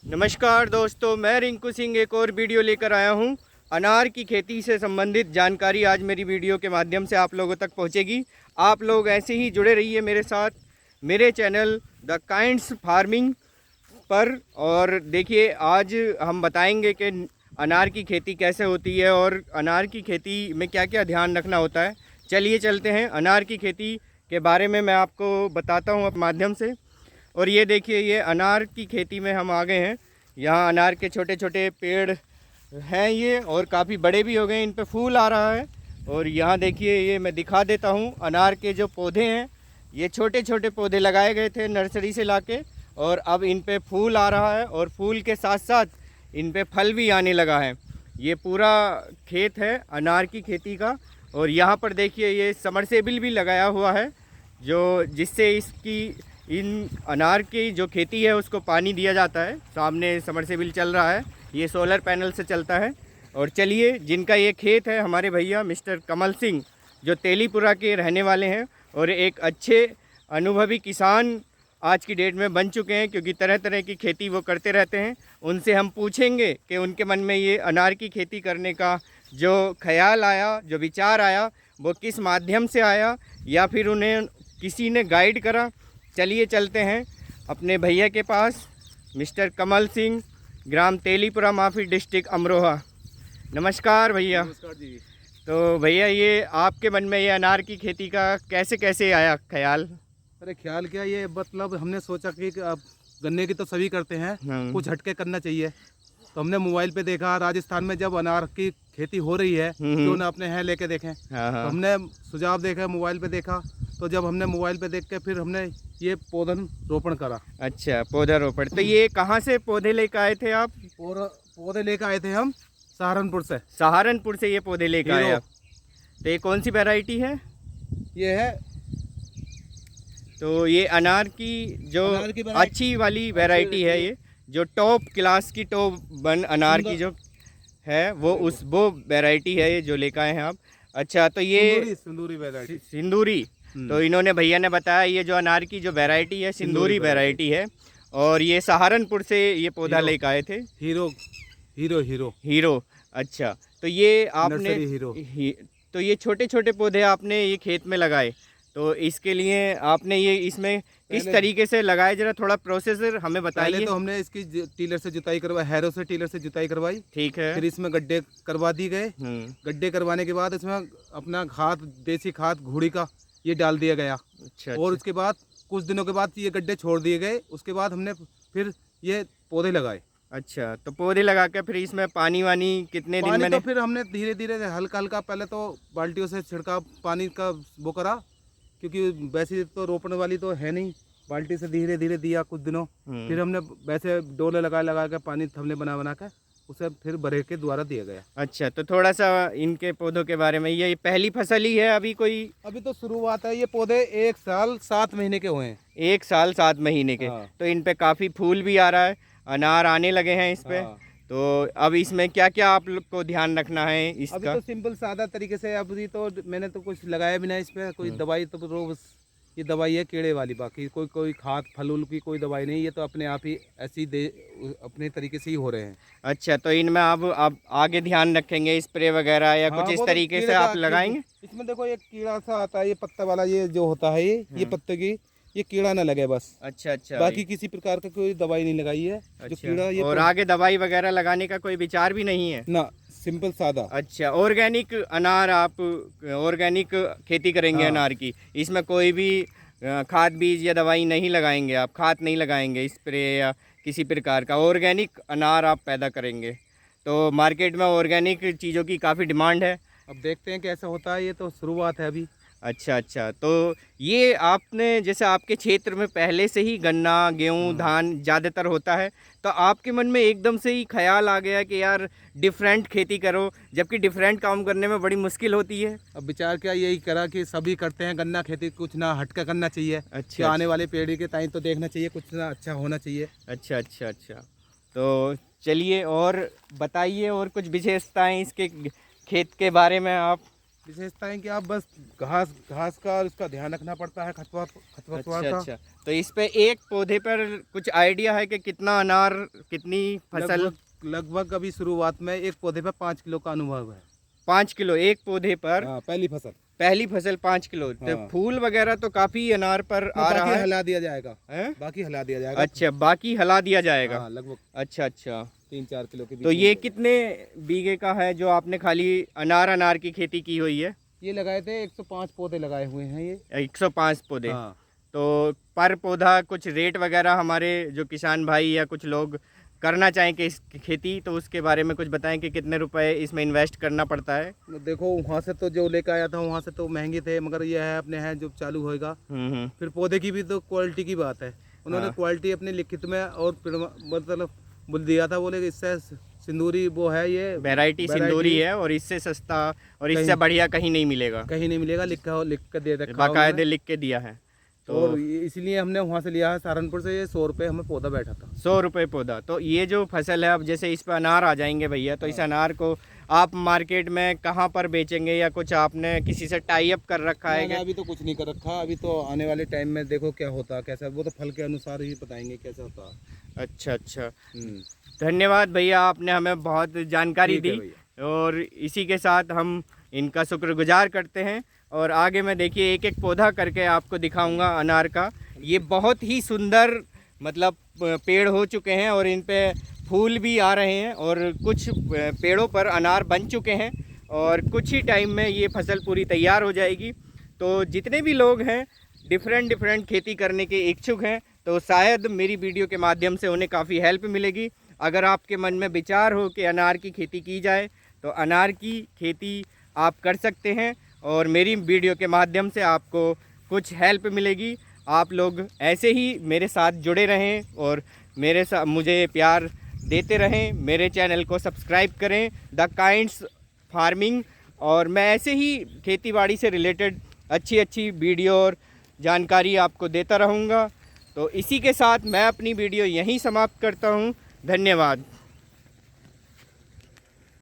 नमस्कार दोस्तों, मैं रिंकू सिंह एक और वीडियो लेकर आया हूं। अनार की खेती से संबंधित जानकारी आज मेरी वीडियो के माध्यम से आप लोगों तक पहुंचेगी। आप लोग ऐसे ही जुड़े रहिए मेरे साथ मेरे चैनल द काइंड्स फार्मिंग पर। और देखिए, आज हम बताएंगे कि अनार की खेती कैसे होती है और अनार की खेती में क्या क्या ध्यान रखना होता है। चलिए चलते हैं, अनार की खेती के बारे में मैं आपको बताता हूँ अपने माध्यम से। और ये देखिए, ये अनार की खेती में हम आ गए हैं। यहाँ अनार के छोटे छोटे पेड़ हैं ये, और काफ़ी बड़े भी हो गए, इन पे फूल आ रहा है। और यहाँ देखिए, ये मैं दिखा देता हूँ, अनार के जो पौधे हैं ये छोटे छोटे पौधे लगाए गए थे नर्सरी से लाके, और अब इन पे फूल आ रहा है और फूल के साथ साथ इन पे फल भी आने लगा है। ये पूरा खेत है अनार की खेती का। और यहाँ पर देखिए, ये समरसेबिल भी लगाया हुआ है जो जिससे इसकी इन अनार की जो खेती है उसको पानी दिया जाता है। सामने समरसेबिल चल रहा है, ये सोलर पैनल से चलता है। और चलिए, जिनका ये खेत है हमारे भैया मिस्टर कमल सिंह, जो तेलीपुरा के रहने वाले हैं और एक अच्छे अनुभवी किसान आज की डेट में बन चुके हैं, क्योंकि तरह तरह की खेती वो करते रहते हैं। उनसे हम पूछेंगे कि उनके मन में ये अनार की खेती करने का जो ख्याल आया, जो विचार आया, वो किस माध्यम से आया या फिर उन्हें किसी ने गाइड करा। चलिए चलते हैं अपने भैया के पास, मिस्टर कमल सिंह, ग्राम तेलीपुरा माफी, डिस्ट्रिक्ट अमरोहा। नमस्कार भैया। नमस्कार जी। तो भैया, ये आपके मन में ये अनार की खेती का कैसे कैसे आया ख्याल? अरे ख्याल क्या, ये मतलब हमने सोचा कि अब गन्ने की तो सभी करते हैं, कुछ हटके करना चाहिए। तो हमने मोबाइल पे देखा, राजस्थान में जब अनार की खेती हो रही है क्यों ना अपने यहाँ लेके देखें। तो हमने सुझाव देखा, मोबाइल पे देखा, तो जब हमने मोबाइल पे देख के फिर हमने ये पौधन रोपण करा। अच्छा, पौधा रोपण। तो ये कहाँ से पौधे लेकर आए थे आप? और पौधे लेकर आए थे हम सहारनपुर से। सहारनपुर से ये पौधे लेकर आए आप? तो ये कौन सी वैरायटी है? ये है, तो ये अनार की जो अच्छी वाली वैरायटी है, ये जो टॉप क्लास की टॉप वन अनार की जो है वो वैरायटी है ये जो लेकर आए हैं आप। अच्छा, तो ये सिंदूरी वैरायटी, सिंदूरी। तो इन्होंने भैया ने बताया ये जो अनार की जो वैरायटी है सिंदूरी वैरायटी है, और ये सहारनपुर से ये पौधा लेकर आए थे। Hero hero hero hero. अच्छा, तो ये आपने हीरो। तो ये छोटे छोटे पौधे आपने ये खेत में लगाए, तो इसके लिए आपने ये इसमें किस तरीके से लगाए, जरा थोड़ा प्रोसेसर हमें बताइए। पहले तो हमने इसकी टीलर से जुताई करवाई, हैरो से टीलर से जुताई करवाई। ठीक है। फिर इसमें गड्ढे करवा दिए गए। गड्ढे करवाने के बाद इसमें अपना खाद, देसी खाद घोड़ी का, ये डाल दिया गया। अच्छा। और उसके बाद कुछ दिनों के बाद ये गड्ढे छोड़ दिए गए। उसके बाद हमने फिर ये पौधे लगाए। अच्छा, तो पौधे लगा के फिर इसमें पानी वानी कितने दिन में? तो फिर हमने धीरे धीरे हल्का हल्का, पहले तो बाल्टियों से छिड़काव पानी का वो करा, क्योंकि वैसे तो रोपने वाली तो है नहीं। बाल्टी से धीरे धीरे दिया कुछ दिनों। फिर हमने वैसे डोले लगा के पानी थमले बना के उसे फिर बरे के द्वारा दिया गया। अच्छा, तो थोड़ा सा इनके पौधों के बारे में। ये पहली फसल ही है अभी कोई? अभी तो शुरुआत है। ये पौधे 1 साल 7 महीने के हुए हैं। 1 साल 7 महीने के। हाँ। तो इन पे काफ़ी फूल भी आ रहा है, अनार आने लगे हैं इस पे। हाँ। तो अब इसमें क्या क्या आप लोग को ध्यान रखना है इसका? अभी तो सिंपल सादा तरीके से, अभी तो मैंने तो कुछ लगाया भी नहीं इस पे, कोई दवाई तो रोज ये दवाई है कीड़े वाली, बाकी कोई खाद फलूल की कोई दवाई नहीं। ये तो अपने आप ही ऐसी अपने तरीके से ही हो रहे हैं। अच्छा, तो इनमें आप आगे ध्यान रखेंगे स्प्रे वगैरह या कुछ इस तरीके से आप लगाएंगे? इसमें देखो एक कीड़ा सा आता है, ये पत्ता वाला, ये जो होता है ये पत्ते की, ये कीड़ा ना लगे बस। अच्छा अच्छा। बाकी किसी प्रकार का कोई दवाई नहीं लगाई है। अच्छा, जो कीड़ा ये और आगे दवाई वगैरह लगाने का कोई विचार भी नहीं है ना, सिंपल सादा। अच्छा, ऑर्गेनिक अनार, आप ऑर्गेनिक खेती करेंगे अनार की? इसमें कोई भी खाद बीज या दवाई नहीं लगाएंगे आप? खाद नहीं लगाएंगे, स्प्रे या किसी प्रकार का? ऑर्गेनिक अनार आप पैदा करेंगे। तो मार्केट में ऑर्गेनिक चीज़ों की काफ़ी डिमांड है। अब देखते हैं कैसा होता है, ये तो शुरुआत है अभी। अच्छा अच्छा। तो ये आपने, जैसे आपके क्षेत्र में पहले से ही गन्ना गेहूं धान ज़्यादातर होता है, तो आपके मन में एकदम से ही ख्याल आ गया कि यार डिफरेंट खेती करो, जबकि डिफरेंट काम करने में बड़ी मुश्किल होती है? अब विचार क्या यही करा कि सभी करते हैं गन्ना खेती, कुछ ना हटका करना चाहिए। अच्छा। आने वाले पीढ़ी के टाइम तो देखना चाहिए, कुछ ना अच्छा होना चाहिए। अच्छा अच्छा अच्छा। तो चलिए और बताइए और कुछ विशेषताएं इसके खेत के बारे में आप। विशेषता है कि आप बस घास का और उसका ध्यान रखना पड़ता है, खरपतवार अच्छा का। अच्छा। तो इस पे एक पौधे पर कुछ आइडिया है कि कितना अनार, कितनी फसल? लगभग अभी शुरुआत में एक पौधे पे 5 किलो का अनुभव है। 5 किलो एक पौधे पर? हाँ, पहली फसल 5 किलो। तो हाँ। फूल वगैरह तो काफी अनार पर आ रहा है। हिला दिया जाएगा हैं? बाकी हिला दिया जाएगा। अच्छा, बाकी हिला दिया जाएगा। हाँ, लगभग अच्छा अच्छा। 3-4 किलो के बीच तो में। ये कितने बीघे का है जो आपने खाली अनार की खेती की हुई है? ये लगाए थे 105 पौधे लगाए हुए हैं ये। 105 पौधे। हाँ। तो पर पौधा कुछ रेट वगैरह हमारे जो किसान भाई या कुछ लोग करना चाहें कि इस खेती, तो उसके बारे में कुछ बताएं कि कितने रुपए इसमें इन्वेस्ट करना पड़ता है? देखो वहाँ से तो जो लेकर आया था वहाँ से तो महंगे थे, मगर ये है अपने हैं जो चालू होएगा। फिर पौधे की भी तो क्वालिटी की बात है। उन्होंने हाँ। क्वालिटी अपने लिखित में और मतलब बोल दिया था, बोले इससे सिंदूरी वो है, ये वैरायटी सिंदूरी है और इससे सस्ता और इससे बढ़िया कहीं नहीं मिलेगा। कहीं नहीं मिलेगा, लिख कर दे रखा बाकायदे लिख के दिया है। तो और इसलिए हमने वहाँ से लिया है सहारनपुर से। ये 100 रुपये हमें पौधा बैठा था। 100 रुपये पौधा। तो ये जो फसल है, अब जैसे इस पर अनार आ जाएंगे भैया, तो इस अनार को आप मार्केट में कहाँ पर बेचेंगे, या कुछ आपने किसी से टाई अप कर रखा है? अभी तो कुछ नहीं कर रखा। अभी तो आने वाले टाइम में देखो क्या होता है, कैसा, वो तो फल के अनुसार ही बताएंगे कैसा होता है। अच्छा अच्छा। धन्यवाद भैया, आपने हमें बहुत जानकारी दी और इसी के साथ हम इनका शुक्रगुजार करते हैं। और आगे मैं देखिए एक एक पौधा करके आपको दिखाऊंगा अनार का। ये बहुत ही सुंदर मतलब पेड़ हो चुके हैं और इन पे फूल भी आ रहे हैं और कुछ पेड़ों पर अनार बन चुके हैं और कुछ ही टाइम में ये फसल पूरी तैयार हो जाएगी। तो जितने भी लोग हैं डिफरेंट खेती करने के इच्छुक हैं, तो शायद मेरी वीडियो के माध्यम से उन्हें काफ़ी हेल्प मिलेगी। अगर आपके मन में विचार हो कि अनार की खेती की जाए, तो अनार की खेती आप कर सकते हैं और मेरी वीडियो के माध्यम से आपको कुछ हेल्प मिलेगी। आप लोग ऐसे ही मेरे साथ जुड़े रहें और मेरे साथ मुझे प्यार देते रहें। मेरे चैनल को सब्सक्राइब करें, द काइंड्स फार्मिंग, और मैं ऐसे ही खेतीबाड़ी से रिलेटेड अच्छी वीडियो और जानकारी आपको देता रहूँगा। तो इसी के साथ मैं अपनी वीडियो यहीं समाप्त करता हूँ। धन्यवाद।